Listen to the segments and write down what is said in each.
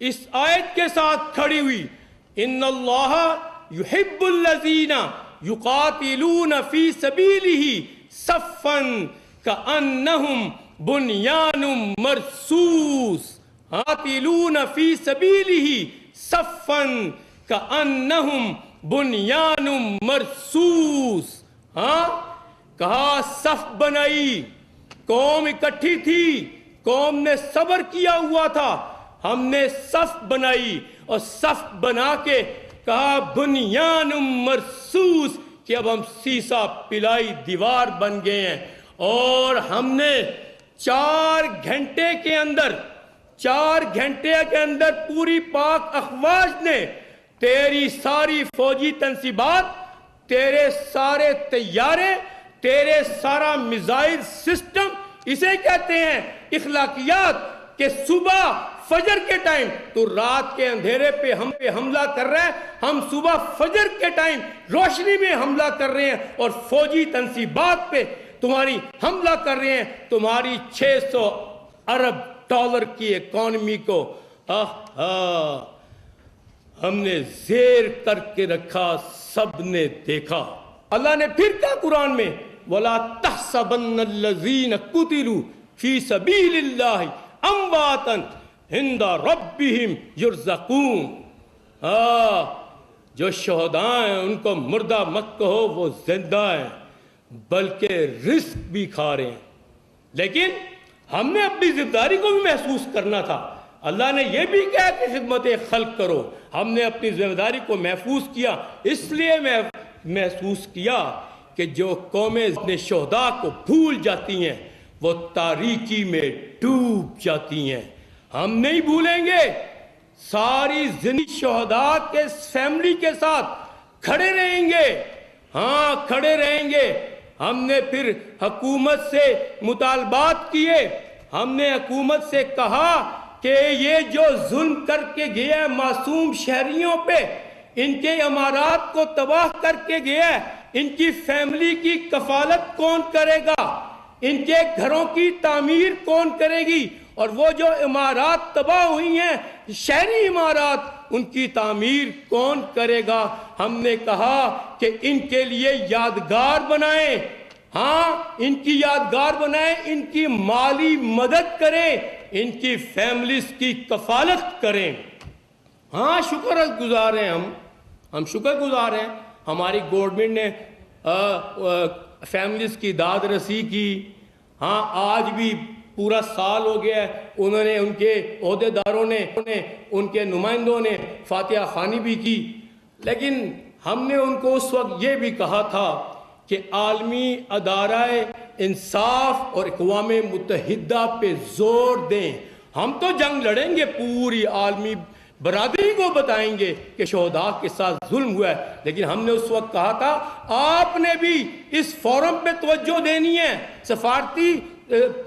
اس آیت کے ساتھ کھڑی ہوئی، ان اللہ یحب الذین یقاتلون فی سبیلہ صفا کأنہم بنیان مرصوص، قاتلون فی سبیلہ صفا کأنہم بنیان مرصوص۔ کہا صف بنائی، قوم اکٹھی تھی، قوم نے صبر کیا ہوا تھا، ہم نے صف بنائی اور صف بنا کے کہا بنیان مرصوص، کہ اب ہم سیسا پلائی دیوار بن گئے ہیں، اور ہم نے 4 گھنٹے کے اندر پوری پاک افواج نے تیری ساری فوجی تنصیبات، تیرے سارے طیارے، تیرے سارا میزائل سسٹم، اسے کہتے ہیں اخلاقیات، کہ صبح فجر کے ٹائم تو رات کے اندھیرے پہ ہم پہ حملہ کر رہے ہیں، ہم صبح فجر کے ٹائم روشنی میں حملہ کر رہے ہیں اور فوجی تنصیبات پہ تمہاری حملہ کر رہے ہیں، تمہاری 600 ارب ڈالر کی اکانومی کو ہم نے زیر کر کے رکھا، سب نے دیکھا۔ اللہ نے پھر کہا قرآن میں وَلَا تَحْسَبَنَّ الَّذِينَ قُتِلُوا فِي سَبِيلِ اللَّهِ أَمْوَاتًا عِنْدَ رَبِّهِمْ يُرْزَقُونَ۔ جو شہداء ہیں ان کو مردہ مت کہو، وہ زندہ ہیں، بلکہ رزق بھی کھا رہے ہیں۔ لیکن ہم نے اپنی ذمہ داری کو بھی محسوس کرنا تھا۔ اللہ نے یہ بھی کہا کہ خدمت خلق کرو، ہم نے اپنی ذمہ داری کو محفوظ کیا۔ اس لیے میں محسوس کیا کہ جو قومیں اپنے شہداء کو بھول جاتی ہیں وہ تاریکی میں ڈوب جاتی ہیں، ہم نہیں بھولیں گے۔ ساری زندگی شہداء کے فیملی کے ساتھ کھڑے رہیں گے، کھڑے رہیں گے۔ ہم نے پھر حکومت سے مطالبات کیے، ہم نے حکومت سے کہا کہ یہ جو ظلم کر کے گیا ہے معصوم شہریوں پہ، ان کے عمارات کو تباہ کر کے گیا ہے، ان کی فیملی کی کفالت کون کرے گا، ان کے گھروں کی تعمیر کون کرے گی، اور وہ جو عمارات تباہ ہوئی ہیں شہری عمارات، ان کی تعمیر کون کرے گا۔ ہم نے کہا کہ ان کے لیے یادگار بنائیں، ان کی یادگار بنائیں، ان کی مالی مدد کریں، ان کی فیملیز کی کفالت کریں۔ شکر گزار ہیں ہم شکر گزار ہیں، ہماری گورنمنٹ نے فیملیز کی داد رسی کی۔ آج بھی پورا سال ہو گیا ہے، انہوں نے، ان کے عہدیداروں نے، ان کے نمائندوں نے فاتحہ خوانی بھی کی، لیکن ہم نے ان کو اس وقت یہ بھی کہا تھا کہ عالمی ادارہ انصاف اور اقوام متحدہ پہ زور دیں۔ ہم تو جنگ لڑیں گے، پوری عالمی برادری کو بتائیں گے کہ شہداء کے ساتھ ظلم ہوا ہے، لیکن ہم نے اس وقت کہا تھا آپ نے بھی اس فورم پہ توجہ دینی ہے، سفارتی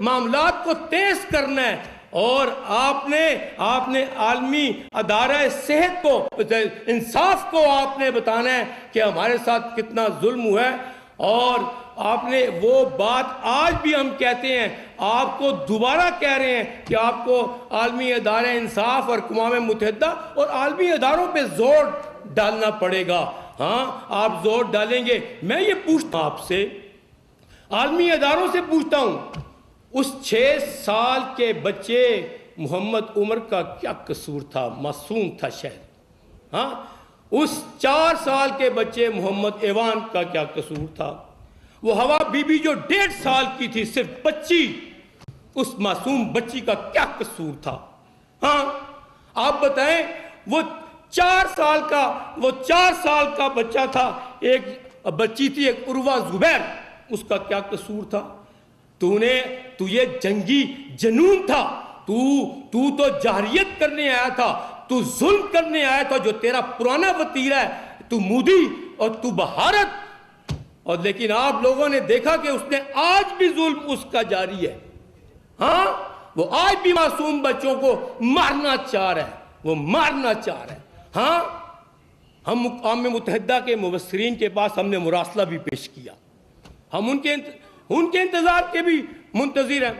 معاملات کو تیز کرنا ہے، اور آپ نے عالمی ادارہ صحت کو، انصاف کو آپ نے بتانا ہے کہ ہمارے ساتھ کتنا ظلم ہوا ہے۔ اور آپ نے وہ بات آج بھی ہم کہتے ہیں، آپ کو دوبارہ کہہ رہے ہیں کہ آپ کو عالمی ادارہ انصاف اور اقوام متحدہ اور عالمی اداروں پہ زور ڈالنا پڑے گا۔ آپ زور ڈالیں گے۔ میں یہ پوچھتا ہوں آپ سے، عالمی اداروں سے پوچھتا ہوں، اس 6 سال کے بچے محمد عمر کا کیا قصور تھا؟ معصوم تھا شہر۔ اس 4 سال کے بچے محمد ایوان کا کیا قصور تھا؟ وہ ہوا بی بی جو 1.5 سال کی تھی، صرف بچی، اس معصوم بچی کا کیا قصور تھا؟ آپ بتائیں، وہ 4 سال کا بچہ تھا، ایک بچی تھی، ایک عروہ زبیر، اس کا کیا قصور تھا؟ تو یہ جنگی جنون تھا، تو جاہریت کرنے آیا تھا، تو ظلم کرنے آیا تھا، جو تیرا پرانا وتیرہ ہے، تو مودی اور تو بہارت۔ اور لیکن آپ لوگوں نے دیکھا کہ اس نے آج بھی ظلم اس کا جاری ہے۔ وہ آج بھی معصوم بچوں کو مارنا چاہ رہا ہے۔ ہم اقوام متحدہ کے مبصرین کے پاس ہم نے مراسلہ بھی پیش کیا، ہم ان کے انتظار کے بھی منتظر ہیں۔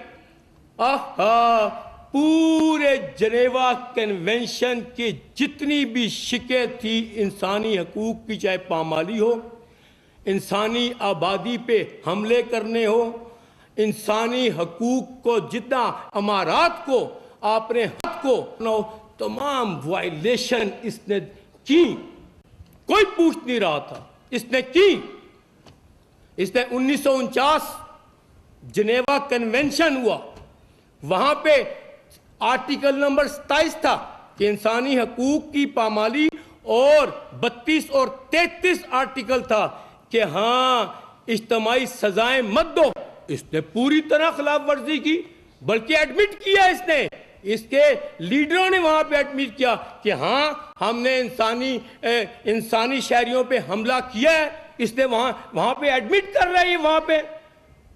پورے جنیوا کنونشن کی جتنی بھی شکیں تھی انسانی حقوق کی، چاہے پامالی ہو، انسانی آبادی پہ حملے کرنے ہو، انسانی حقوق کو جتنا امارات کو آپ نے حق کو تمام وائلیشن اس نے کی، کوئی پوچھ نہیں رہا تھا، اس نے کی۔ اس نے 1949 جنیوا کنونشن ہوا، وہاں پہ آرٹیکل نمبر 27 تھا کہ انسانی حقوق کی پامالی، اور 32 اور 33 آرٹیکل تھا کہ ہاں اجتماعی سزائیں مت دو۔ اس نے پوری طرح خلاف ورزی کی، بلکہ ایڈمٹ کیا، اس کے لیڈروں نے وہاں پہ ایڈمٹ کیا کہ ہاں ہم نے انسانی شہریوں پہ حملہ کیا ہے۔ اس نے وہاں پہ ایڈمٹ کر رہا ہے وہاں پہ۔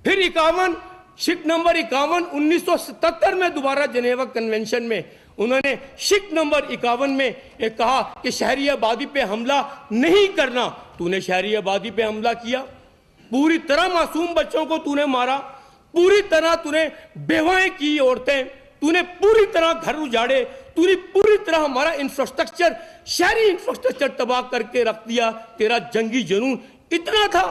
پھر 51 شک نمبر 51 1977 میں دوبارہ جنیوا کنونشن میں انہوں نے شک نمبر 51 میں کہا کہ شہری آبادی پہ حملہ نہیں کرنا۔ تو نے شہری آبادی پہ حملہ کیا، پوری طرح معصوم بچوں کو تو نے مارا، پوری طرح تو نے بیوائیں کی عورتیں، تو نے پوری طرح گھر اجاڑے، تو نے پوری طرح ہمارا انفراسٹرکچر، شہری انفراسٹرکچر تباہ کر کے رکھ دیا۔ تیرا جنگی جنون اتنا تھا۔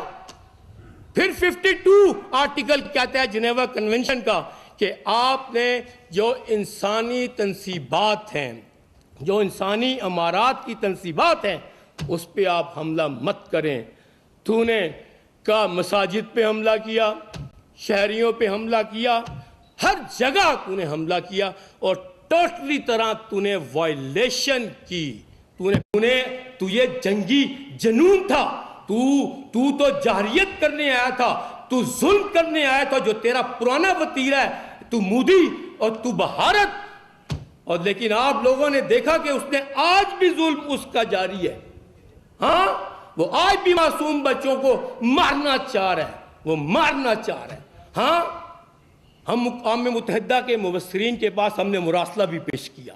پھر 52 آرٹیکل کہتا ہے جنیوا کنونشن کا کہ آپ نے جو انسانی تنصیبات ہیں، جو انسانی امارات کی تنصیبات ہیں، اس پہ آپ حملہ مت کریں۔ تو نے کا مساجد پہ حملہ کیا، شہریوں پہ حملہ کیا، ہر جگہ تو نے حملہ کیا، اور ٹوٹلی طرح تو نے وائلیشن کی۔ تو یہ جنگی جنون تھا، تو جاہریت کرنے آیا تھا، تو ظلم کرنے آیا تھا، جو تیرا پرانا وتیرہ ہے، تو مودی اور تو بھارت۔ اور لیکن آپ لوگوں نے دیکھا کہ اس نے آج بھی ظلم اس کا جاری ہے۔ ہاں وہ آج بھی معصوم بچوں کو مارنا چاہ رہا ہے، وہ مارنا چاہ رہا ہے۔ ہاں ہم اقوام متحدہ کے مبصرین کے پاس ہم نے مراسلہ بھی پیش کیا،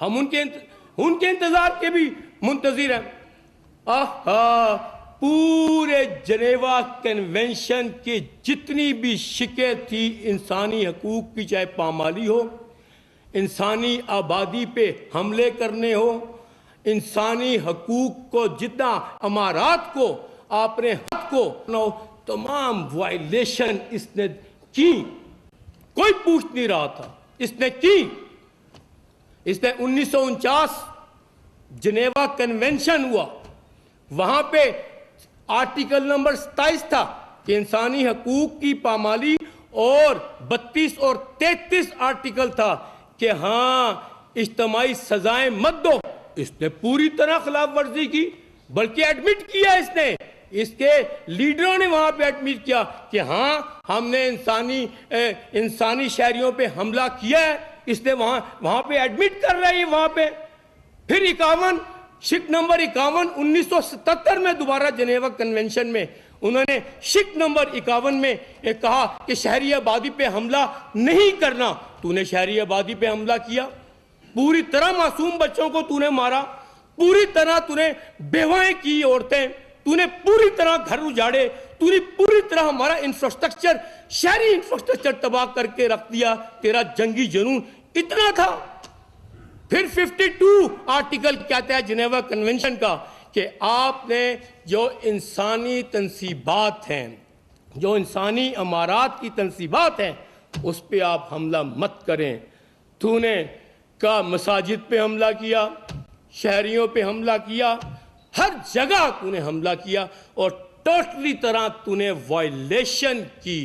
ہم ان کے انتظار کے بھی منتظر ہیں۔ پورے جنیوا کنونشن کی جتنی بھی شکیں تھی انسانی حقوق کی، چاہے پامالی ہو، انسانی آبادی پہ حملے کرنے ہو، انسانی حقوق کو جتنا امارات کو آپ نے حق کو تمام وائلیشن اس نے کی، کوئی پوچھ نہیں رہا تھا، اس نے کی۔ اس نے 1949 جنیوا کنونشن ہوا، وہاں پہ آرٹیکل نمبر 27 تھا کہ انسانی حقوق کی پامالی، اور 32 اور 33 آرٹیکل تھا کہ ہاں اجتماعی سزائیں مت دو۔ اس نے پوری طرح خلاف ورزی کی، بلکہ ایڈمٹ کیا، اس کے لیڈروں نے وہاں پہ ایڈمٹ کیا کہ ہاں ہم نے انسانی شہریوں پہ حملہ کیا ہے۔ اس نے وہاں پہ ایڈمٹ کر رہا ہے وہاں پہ۔ پھر 51 شک نمبر 51 1977 میں دوبارہ جنیوا کنونشن میں انہوں نے شک نمبر 51 میں کہا کہ شہری آبادی پہ حملہ نہیں کرنا۔ تو نے شہری آبادی پہ حملہ کیا، پوری طرح معصوم بچوں کو تو نے مارا، پوری طرح تو نے بیوائیں کی عورتیں، تو نے پوری طرح گھر اجاڑے، تو نے پوری طرح ہمارا انفراسٹرکچر، شہری انفراسٹرکچر تباہ کر کے رکھ دیا۔ تیرا جنگی جنون اتنا تھا۔ پھر 52 آرٹیکل کہتا ہے جنیوا کنونشن کا کہ آپ نے جو انسانی تنصیبات ہیں، جو انسانی امارات کی تنصیبات ہیں، اس پہ آپ حملہ مت کریں۔ تو نے کا مساجد پہ حملہ کیا، شہریوں پہ حملہ کیا، ہر جگہ تو نے حملہ کیا، اور ٹوٹلی طرح تو نے وائلیشن کی۔